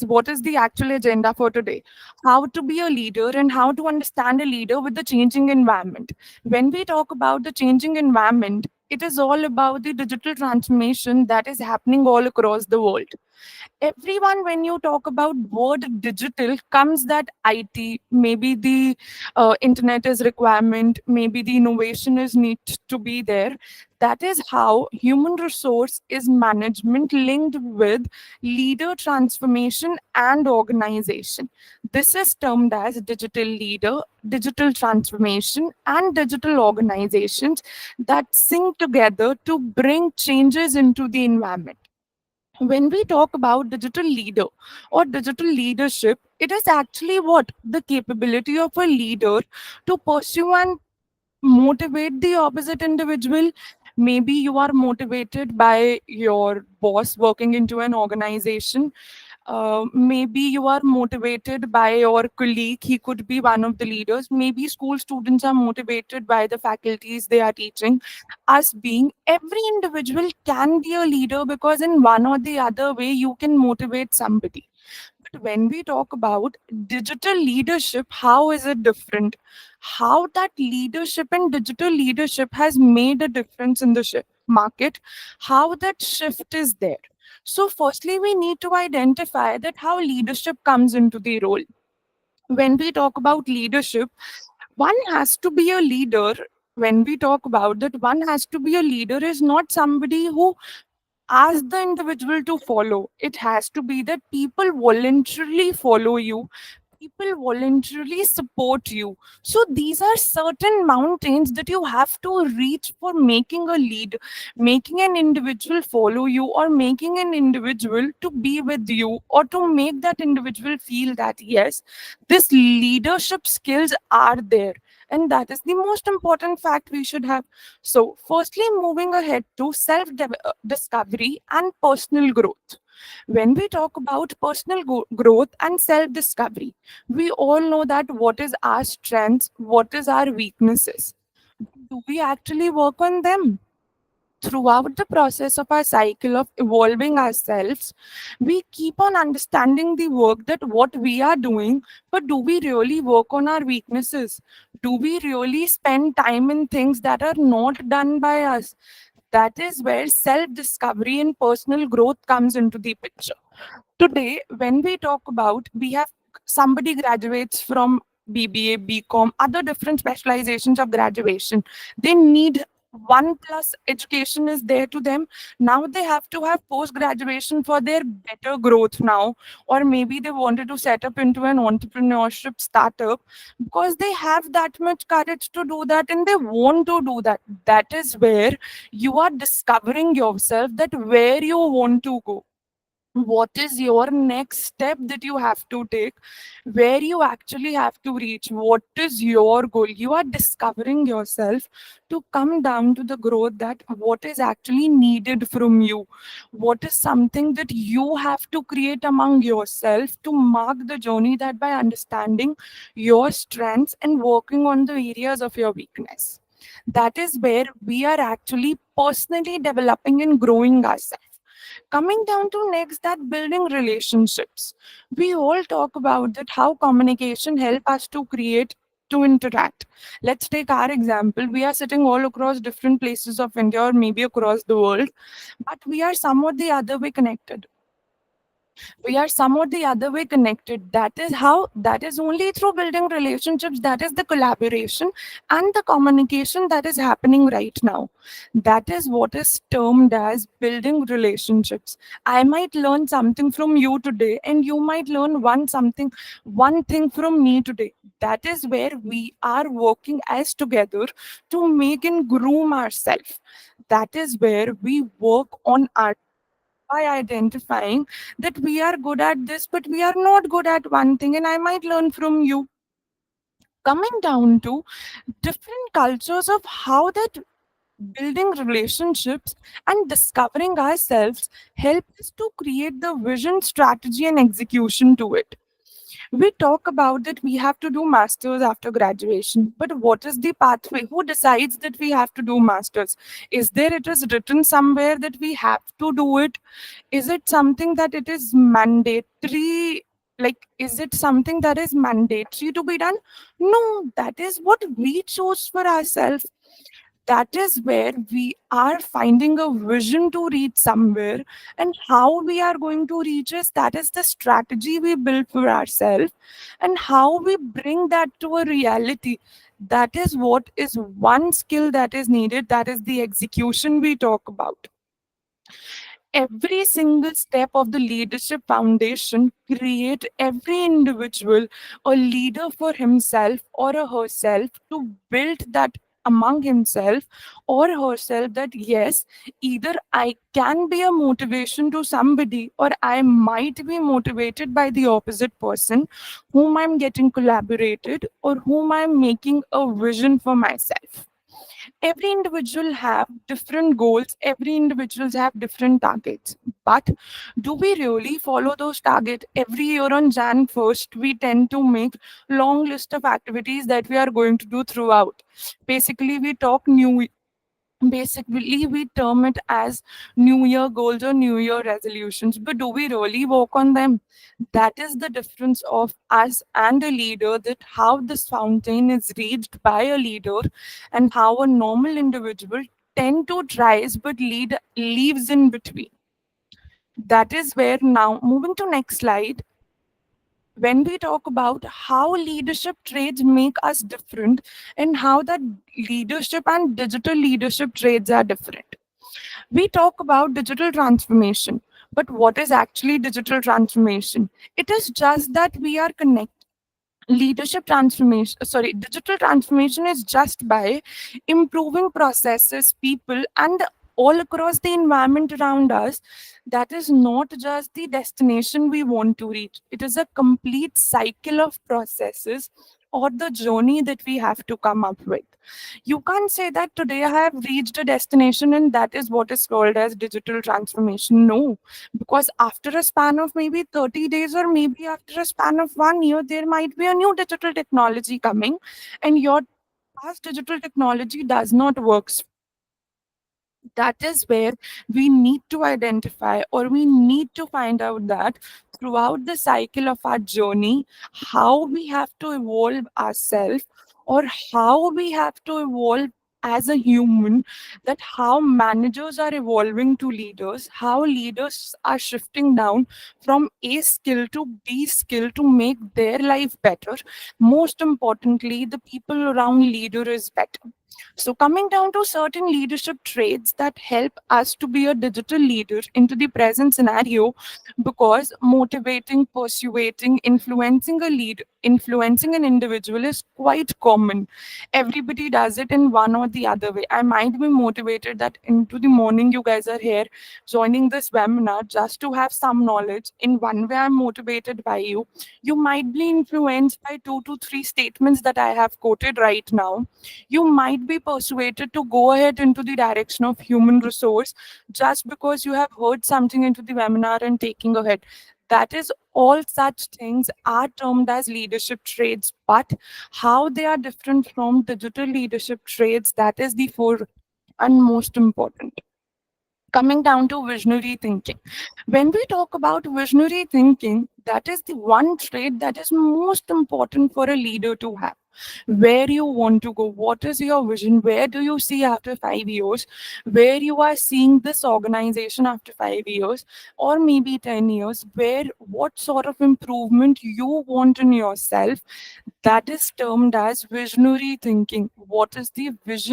what is the actual agenda for today? How to be a leader and how to understand a leader with the changing environment. When we talk about the changing environment, it is all about the digital transformation that is happening all across the world. Everyone, when you talk about word digital, comes that IT, maybe the internet is requirement, maybe the innovation is need to be there. That is how human resource is management linked with leader transformation and organization. This is termed as digital leader, digital transformation, and digital organizations that sync together to bring changes into the environment. When we talk about digital leader or digital leadership, it is actually what the capability of a leader to pursue and motivate the opposite individual. Maybe you are motivated by your boss working into an organization. Maybe you are motivated by your colleague. He could be one of the leaders. Maybe school students are motivated by the faculties they are teaching. Us being every individual can be a leader because in one or the other way you can motivate somebody. But when we talk about digital leadership, how is it different? How that leadership and digital leadership has made a difference in the market, how that shift is there. So, firstly, we need to identify that how leadership comes into the role. When we talk about leadership, one has to be a leader. When we talk about that, one has to be a leader is not somebody who ask the individual to follow. It has to be that people voluntarily follow you, people voluntarily support you. So these are certain mountains that you have to reach for making a lead, making an individual follow you, or making an individual to be with you, or to make that individual feel that yes, this leadership skills are there. And that is the most important fact we should have. So, firstly, moving ahead to self discovery and personal growth. When we talk about personal growth and self discovery, we all know that what is our strengths, what is our weaknesses. Do we actually work on them? Throughout the process of our cycle of evolving ourselves, we keep on understanding the work that what we are doing, but do we really work on our weaknesses? Do we really spend time in things that are not done by us? That is where self discovery and personal growth comes into the picture. Today, when we talk about, we have somebody graduates from BBA, BCom, other different specializations of graduation. They need one plus education is there to them. Now they have to have post graduation for their better growth now, or maybe they wanted to set up into an entrepreneurship startup because they have that much courage to do that and they want to do that. That is where you are discovering yourself, that where you want to go, what is your next step that you have to take, where you actually have to reach, what is your goal. You are discovering yourself to come down to the growth, that what is actually needed from you, what is something that you have to create among yourself to mark the journey, that by understanding your strengths and working on the areas of your weakness, that is where we are actually personally developing and growing ourselves. Coming down to next, that building relationships. We all talk about that how communication help us to create, to interact. Let's take our example. We are sitting all across different places of India or maybe across the world, but we are somewhat the other way connected. We are somewhat the other way connected. That is how, that is only through building relationships, that is the collaboration and the communication that is happening right now. That is what is termed as building relationships. I might learn something from you today and you might learn one thing from me today. That is where we are working as together to make and groom ourselves. That is where we work on our, by identifying that we are good at this, but we are not good at one thing, and I might learn from you. Coming down to different cultures of how that building relationships and discovering ourselves help us to create the vision, strategy, and execution to it. We talk about that we have to do masters after graduation, but what is the pathway? Who decides that we have to do masters? Is there it is written somewhere that we have to do it? Is it something that it is mandatory? Like, is it something that is mandatory to be done? No, that is what we chose for ourselves. That is where we are finding a vision to reach somewhere, and how we are going to reach is that is the strategy we build for ourselves, and how we bring that to a reality. That is what is one skill that is needed, that is the execution we talk about. Every single step of the leadership foundation create every individual a leader for himself or a herself, to build that among himself or herself, that yes, either I can be a motivation to somebody, or I might be motivated by the opposite person whom I'm getting collaborated, or whom I'm making a vision for myself. Every individual have different goals, every individuals have different targets, but do we really follow those targets? Every year on Jan 1st we tend to make long list of activities that we are going to do throughout. Basically we talk new Basically we term it as new year goals or new year resolutions, but do we really work on them? That is the difference of us and a leader, that how this fountain is reached by a leader, and how a normal individual tend to tries but lead leaves in between. That is where, now moving to next slide, when we talk about how leadership traits make us different, and how that leadership and digital leadership traits are different. We talk about digital transformation, but what is actually digital transformation? It is just that we are connected. Leadership transformation, sorry, digital transformation is just by improving processes, people, and all across the environment around us. That is not just the destination we want to reach, it is a complete cycle of processes, or the journey that we have to come up with. You can't say that today I have reached a destination and that is what is called as digital transformation. No, because after a span of maybe 30 days, or maybe after a span of 1 year, there might be a new digital technology coming, and your past digital technology does not work. That is where we need to identify, or we need to find out that throughout the cycle of our journey, how we have to evolve ourselves, or how we have to evolve as a human, that how managers are evolving to leaders, how leaders are shifting down from A skill to B skill to make their life better. Most importantly, the people around leader is better. So, coming down to certain leadership traits that help us to be a digital leader into the present scenario, because motivating, persuading, influencing an individual is quite common. Everybody does it in one or the other way. I might be motivated that into the morning you guys are here joining this webinar just to have some knowledge. In one way, I'm motivated by you. You might be influenced by 2 to 3 statements that I have quoted right now. You might be persuaded to go ahead into the direction of human resource just because you have heard something into the webinar and taking ahead. That is, all such things are termed as leadership traits, but how they are different from digital leadership traits, that is the fourth and most important. Coming down to visionary thinking. When we talk about visionary thinking, that is the one trait that is most important for a leader to have. Where you want to go, what is your vision, where do you see after 5 years, where you are seeing this organization after 5 years, or maybe 10 years, where what sort of improvement you want in yourself. That is termed as visionary thinking. What is the vision